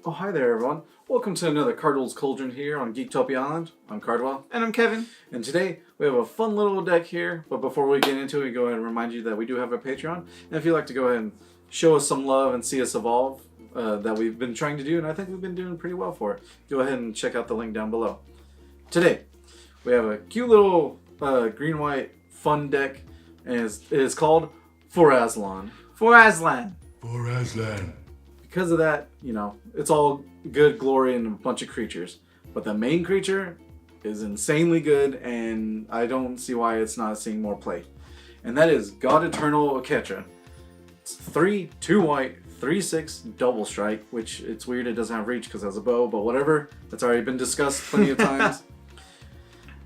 Oh, hi there, everyone. Welcome to another Cardwell's Cauldron here on Geektopia Island. I'm Cardwell. And I'm Kevin. And today, we have a fun little deck here. But before we get into it, we go ahead and remind you that we do have a Patreon. And if you'd like to go ahead and show us some love and see us evolve, that we've been trying to do, and I think we've been doing pretty well for it, go ahead and check out the link down below. Today, we have a cute little green-white fun deck, and it is called For Aslan. For Aslan. For Aslan. Because of that, you know, it's all good, glory, and a bunch of creatures. But the main creature is insanely good, and I don't see why it's not seeing more play. And that is God-Eternal Oketra. It's 3, 2 white, 3/6 double strike, which it's weird it doesn't have reach because it has a bow, but whatever. That's already been discussed plenty of times.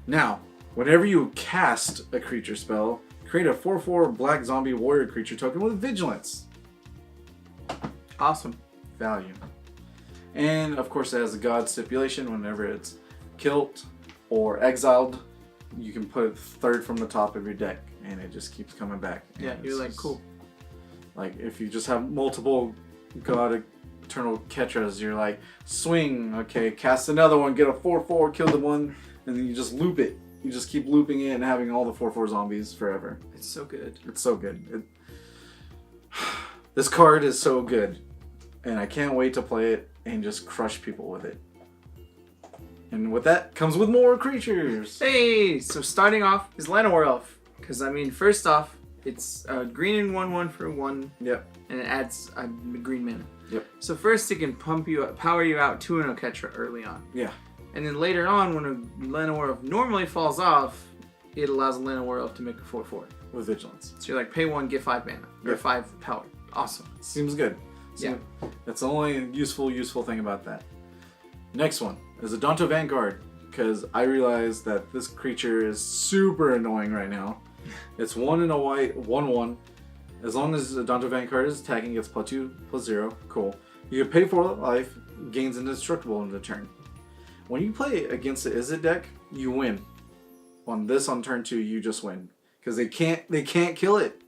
Now, whenever you cast a creature spell, create a 4/4 black zombie warrior creature token with vigilance. Awesome. Value. And of course it has a god stipulation. Whenever it's killed or exiled, you can put it third from the top of your deck and it just keeps coming back. Yeah, And you're like, just, cool. Like if you just have multiple God Eternal Oketras, you're like, swing, okay, cast another one, get a 4/4, kill the one, and then you just loop it. You just keep looping it and having all the 4/4 zombies forever. It's so good. It's so good. This card is so good. And I can't wait to play it and just crush people with it. And with that comes with more creatures. Hey, so starting off is Llanowar Elf. Because, I mean, first off, it's green and 1/1 for 1. Yep. And it adds a green mana. Yep. So first it can pump you up, power you out to an Oketra early on. Yeah. And then later on, when a Llanowar Elf normally falls off, it allows a Llanowar Elf to make a 4/4. With vigilance. So you're like, pay 1, get 5 mana. Or Yep. 5 power. Awesome. Seems good. Yeah. That's the only useful thing about that. Next one is Adanto Vanguard. Because I realize that this creature is super annoying right now. It's 1 and a white, 1/1. As long as Adanto Vanguard is attacking, gets +2/+0. Cool. You can pay for life, gains indestructible in the turn. When you play against the Izzet deck, you win. On turn 2, you just win. Because they can't kill it.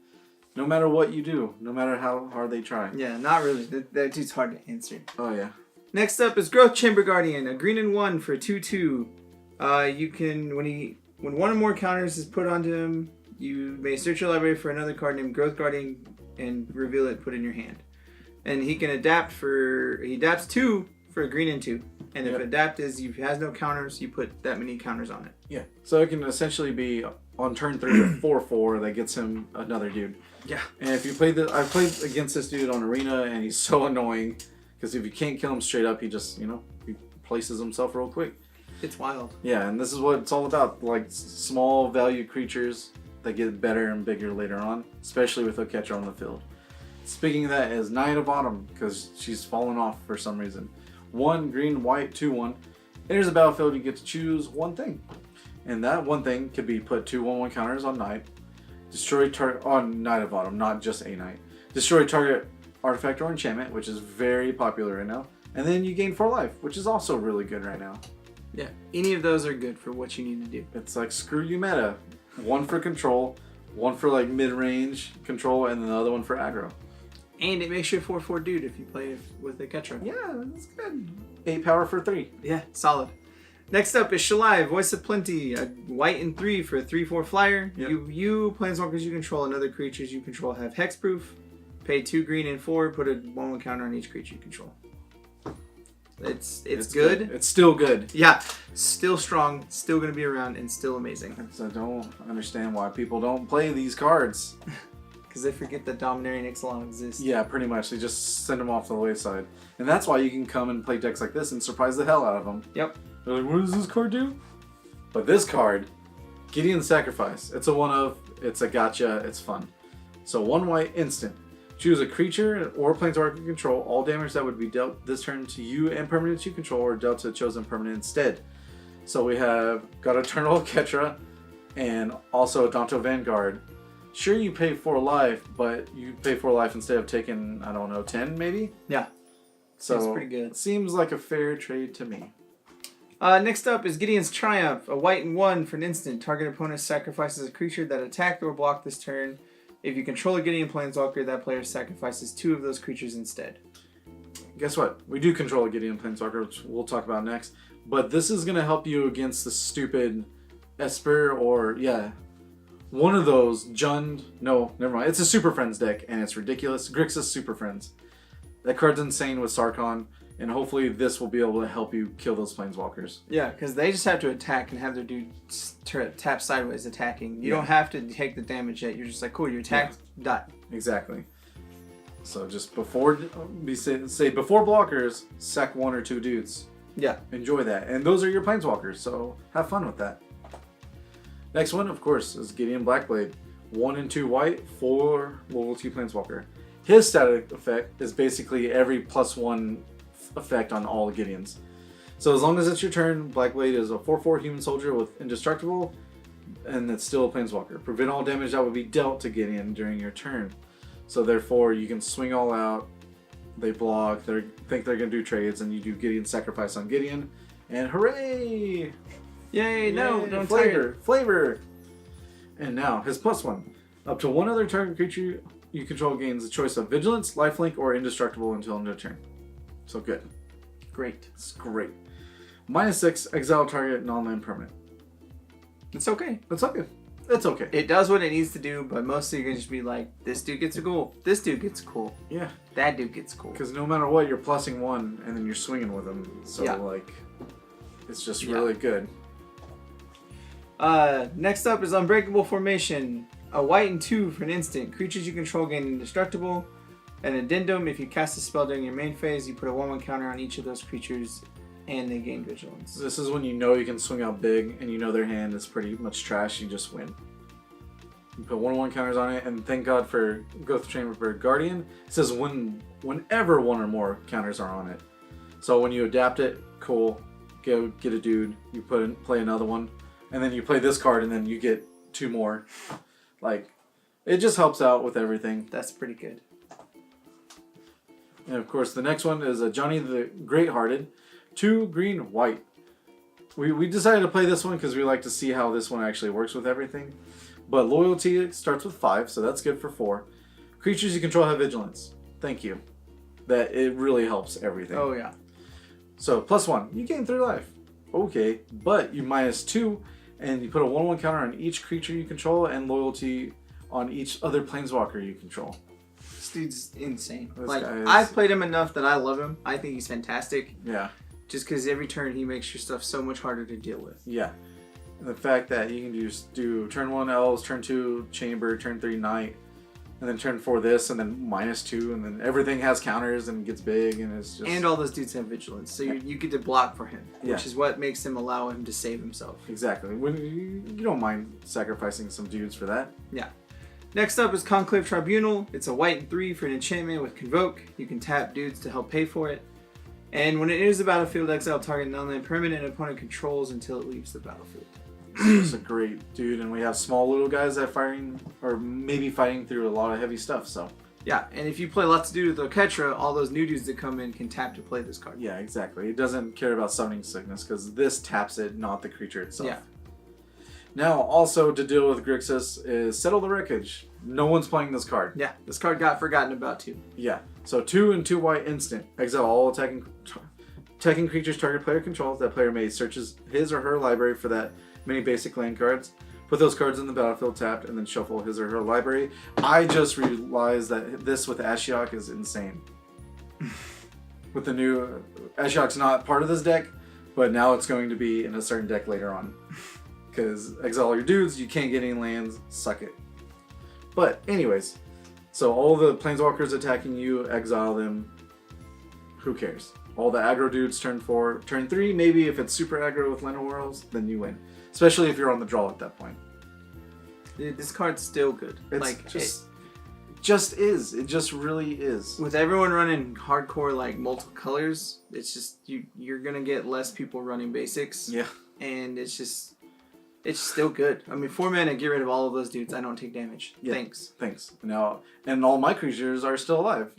No matter what you do, no matter how hard they try. Yeah, not really. That dude's hard to answer. Oh yeah. Next up is Growth Chamber Guardian, a green and 1 for 2/2. You can when one or more counters is put onto him, you may search your library for another card named Growth Guardian and reveal it, put it in your hand. And he can adapts 2 for a green and 2. And if adapt is he has no counters, you put that many counters on it. Yeah. So it can essentially be on turn 3 a 4/4 that gets him another dude. Yeah. And if you play I've played against this dude on Arena and he's so annoying because if you can't kill him straight up, he just, he places himself real quick. It's wild. Yeah, and this is what it's all about, like small value creatures that get better and bigger later on, especially with Oketra on the field. Speaking of that is Knight of Autumn because she's fallen off for some reason. 1 green, white, 2/1. Enters the battlefield, you get to choose one thing. And that one thing could be put 2 1/1 counters on Knight. Destroy target on Knight of Autumn, not just a Knight. Destroy target artifact or enchantment, which is very popular right now. And then you gain 4 life, which is also really good right now. Yeah, any of those are good for what you need to do. It's like screw you meta. 1 for control, 1 for like mid-range control, and then the other one for aggro. And it makes you a 4/4 dude if you play with Oketra. Yeah, that's good. 8 power for 3. Yeah, solid. Next up is Shalai, Voice of Plenty, a white and 3 for a 3/4 flyer. Yep. You planeswalkers you control and other creatures you control have hexproof. Pay 2 green and 4, put a 1/1 counter on each creature you control. It's good. It's still good. Yeah, still strong, still going to be around, and still amazing. I don't understand why people don't play these cards. Because they forget that Dominating Ixalan exists. Yeah, pretty much. They just send them off to the wayside. And that's why you can come and play decks like this and surprise the hell out of them. Yep. They're like, what does this card do? But this card, Gideon Sacrifice. It's a 1/of, it's a gotcha, it's fun. So 1 white instant. Choose a creature or planeswalker you control. All damage that would be dealt this turn to you and permanents you control or dealt to a chosen permanent instead. So we have God-Eternal Oketra and also Adanto Vanguard. Sure, you pay 4 life, but you pay 4 life instead of taking, I don't know, 10 maybe? Yeah. So That's pretty good. Seems like a fair trade to me. Next up is Gideon's Triumph, a white and 1 for an instant. Target opponent sacrifices a creature that attacked or blocked this turn. If you control a Gideon Planeswalker, that player sacrifices 2 of those creatures instead. guess what? We do control a Gideon Planeswalker, which we'll talk about next. But this is going to help you against the stupid Esper or, one of those Jund. No, never mind. It's a Super Friends deck, and it's ridiculous. Grixis Super Friends. That card's insane with Sarkhan, and hopefully this will be able to help you kill those Planeswalkers. Yeah, because they just have to attack and have their dude tap sideways attacking. You don't have to take the damage yet. You're just like, cool, you attacked, die. Exactly. So just before blockers, sack 1 or 2 dudes. Yeah. Enjoy that. And those are your Planeswalkers, so have fun with that. Next one, of course, is Gideon Blackblade. 1 and 2 white, 4 loyalty Planeswalker. His static effect is basically every +1 effect on all Gideons. So as long as it's your turn, Blackblade is a 4/4 human soldier with indestructible, and it's still a Planeswalker. Prevent all damage that would be dealt to Gideon during your turn. So therefore, you can swing all out. They block. They think they're going to do trades, and you do Gideon sacrifice on Gideon, and hooray! Yay! No, don't flavor. And now his +1. Up to 1 other target creature you control gains the choice of Vigilance, Lifelink, or Indestructible until end of turn. So good. Great. It's great. -6, exile target non-land permanent. It's okay. It's okay. It's okay. It does what it needs to do, but mostly you're gonna just be like, this dude gets a goal. This dude gets cool. Yeah. That dude gets cool. Because no matter what, you're +1, and then you're swinging with them. So it's just really good. Next up is Unbreakable Formation. A white and 2 for an instant. Creatures you control gain indestructible. An addendum, if you cast a spell during your main phase, you put a 1/1 counter on each of those creatures, and they gain vigilance. This is when you know you can swing out big, and you know their hand is pretty much trash, you just win. You put 1/1 counters on it, and thank God for Greathearted Guardian. It says whenever 1 or more counters are on it. So when you adapt it, cool, go get a dude, you play another one, and then you play this card, and then you get 2 more. It just helps out with everything. That's pretty good. And of course, the next one is Ajani the Greathearted. 2 green, white. We decided to play this one because we like to see how this one actually works with everything. But loyalty starts with 5, so that's good for 4. Creatures you control have vigilance. Thank you. It really helps everything. Oh yeah. So +1, you gain 3 life. Okay, but you -2, and you put a 1/1 counter on each creature you control, and loyalty on each other Planeswalker you control. This dude's insane. This guy is... I've played him enough that I love him. I think he's fantastic. Yeah. Just because every turn he makes your stuff so much harder to deal with. Yeah. And the fact that you can just do turn 1 Elves, turn 2 Chamber, turn 3 Knight, and then turn 4 this, and then -2, and then everything has counters and gets big, and it's just... And all those dudes have vigilance, so you get to block for him, which is what makes him allow him to save himself. Exactly. When you don't mind sacrificing some dudes for that. Yeah. Next up is Conclave Tribunal. It's a white and 3 for an enchantment with Convoke. You can tap dudes to help pay for it. And when it enters the battlefield, exile target non-land permanent opponent controls until it leaves the battlefield. It's a great dude, and we have small little guys that fighting through a lot of heavy stuff, so. Yeah, and if you play lots of dudes with Oketra, all those new dudes that come in can tap to play this card. Yeah, exactly. It doesn't care about summoning sickness, because this taps it, not the creature itself. Yeah. Now, also to deal with Grixis is Settle the Wreckage. No one's playing this card. Yeah, this card got forgotten about too. Yeah. So 2 and 2 white instant. Exile all attacking creatures target player controls. That player may search his or her library for that many basic land cards. Put those cards in the battlefield tapped, and then shuffle his or her library. I just realized that this with Ashiok is insane. With the new... Ashiok's not part of this deck, but now it's going to be in a certain deck later on. Because exile all your dudes, you can't get any lands, suck it. But anyways, so all the Planeswalkers attacking you, exile them, who cares? All the aggro dudes turn 4, turn 3, maybe if it's super aggro with Llanowar Elves, then you win. Especially if you're on the draw at that point. Dude, this card's still good. It's it just really is. With everyone running hardcore multiple colors, it's just you're gonna get less people running basics. Yeah. And it's still good. I mean, 4 mana, get rid of all of those dudes. I don't take damage. Yeah. Thanks. Now, and all my creatures are still alive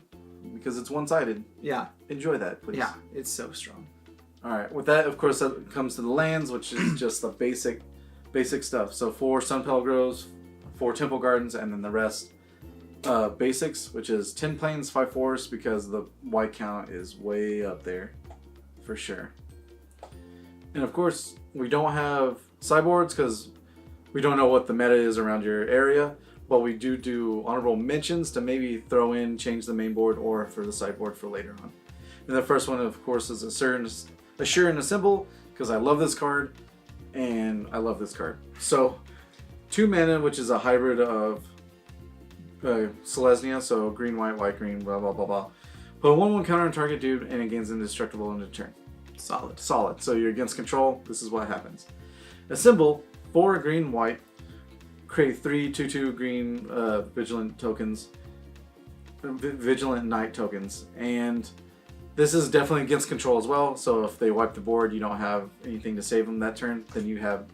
because it's one-sided. Yeah. Enjoy that, please. Yeah, it's so strong. All right. With that, of course, that comes to the lands, which is just the basic stuff. So 4 Sunpetal Groves, 4 Temple Gardens, and then the rest basics, which is 10 planes, 5 forests, because the white count is way up there, for sure. And of course, we don't have sideboards because we don't know what the meta is around your area, but we do honorable mentions to maybe throw in, change the main board, or for the sideboard for later on. And the first one, of course, is Assure and Assemble, because I love this card, and I love this card. So, 2 mana, which is a hybrid of Selesnya, so green, white, green, blah, blah, blah, blah. Put a 1/1 counter on target dude, and it gains indestructible in a turn. Solid. Solid. So you're against control, this is what happens. Assemble, 4 green, white, create 3 2/2 green vigilant tokens, vigilant knight tokens, and this is definitely against control as well. So if they wipe the board, you don't have anything to save them that turn, then you have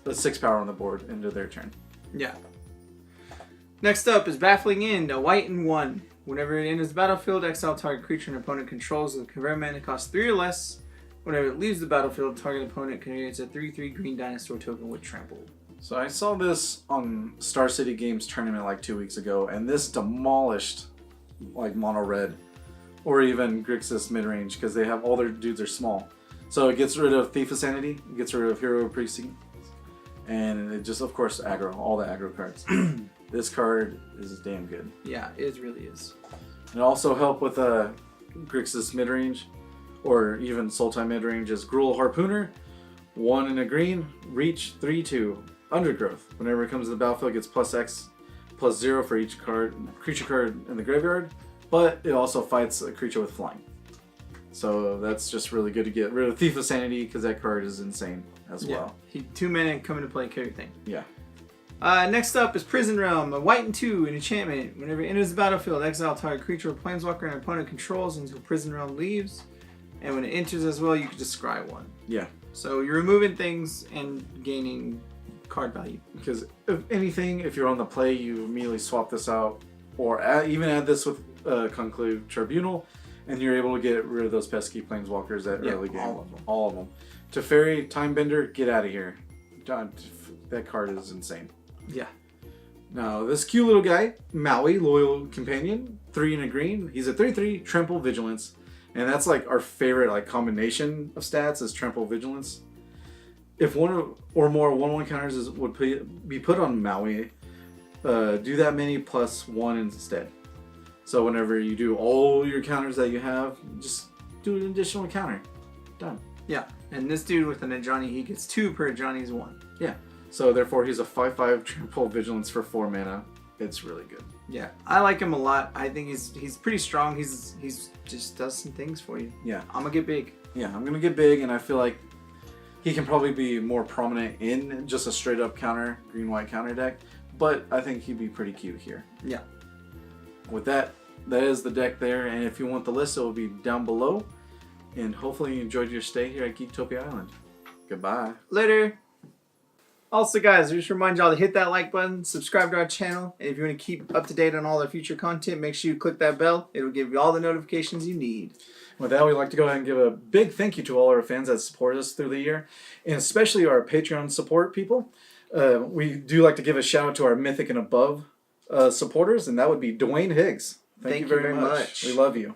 a 6 power on the board into their turn. Yeah. Next up is Baffling End, a white and 1. Whenever it enters the battlefield, exile target creature an opponent controls with a convert mana costs 3 or less. Whenever it leaves the battlefield, target opponent creates a 3/3 green dinosaur token with trample. So I saw this on Star City Games tournament like 2 weeks ago, and this demolished like mono red or even Grixis midrange because they have all their dudes are small. So it gets rid of Thief of Sanity, it gets rid of Hero of Precinct, and it just, of course, aggro, all the aggro cards. This card is damn good. Yeah, it really is. It also help with Grixis midrange, or even Sultai midrange, is Kraul Harpooner, 1 in a green, reach 3/2, Undergrowth. Whenever it comes to the battlefield, it gets +X, +0 for each creature card in the graveyard, but it also fights a creature with flying. So that's just really good to get rid of Thief of Sanity, because that card is insane as well. He 2 mana come into play, kill your thing. Yeah. Next up is Prison Realm, a white and 2, an enchantment. Whenever it enters the battlefield, exile target creature or planeswalker an opponent controls until Prison Realm leaves. And when it enters as well, you can just scry 1. Yeah. So you're removing things and gaining card value. Because if anything, if you're on the play, you immediately swap this out, or even add this with Conclave Tribunal, and you're able to get rid of those pesky planeswalkers that early game. All of them. Teferi, Timebender, get out of here. That card is insane. Yeah. Now, this cute little guy, Mowu, Loyal Companion, 3 in a green. He's a 3/3, Trample Vigilance. And that's like our favorite like combination of stats is Trample Vigilance. If one or more 1/1 counters would be put on Mowu, do that many +1 instead. So whenever you do all your counters that you have, just do an additional counter. Done. Yeah. And this dude with an Ajani, he gets 2 per Ajani's 1. Yeah. So therefore he's a 5/5 Trample Vigilance for 4 mana. It's really good. Yeah, I like him a lot. I think he's pretty strong. He's just does some things for you. Yeah. I'm gonna get big. Yeah, I'm gonna get big, and I feel like he can probably be more prominent in just a straight up counter, green-white counter deck, but I think he'd be pretty cute here. Yeah. With that is the deck there, and if you want the list, it will be down below. And hopefully you enjoyed your stay here at Geektopia Island. Goodbye. Later. Also, guys, I just remind y'all to hit that like button, subscribe to our channel, and if you want to keep up to date on all our future content, make sure you click that bell. It'll give you all the notifications you need. With that, we'd like to go ahead and give a big thank you to all our fans that support us through the year, and especially our Patreon support people. We do like to give a shout out to our Mythic and Above supporters, and that would be Dwayne Higgs. Thank you very much. We love you.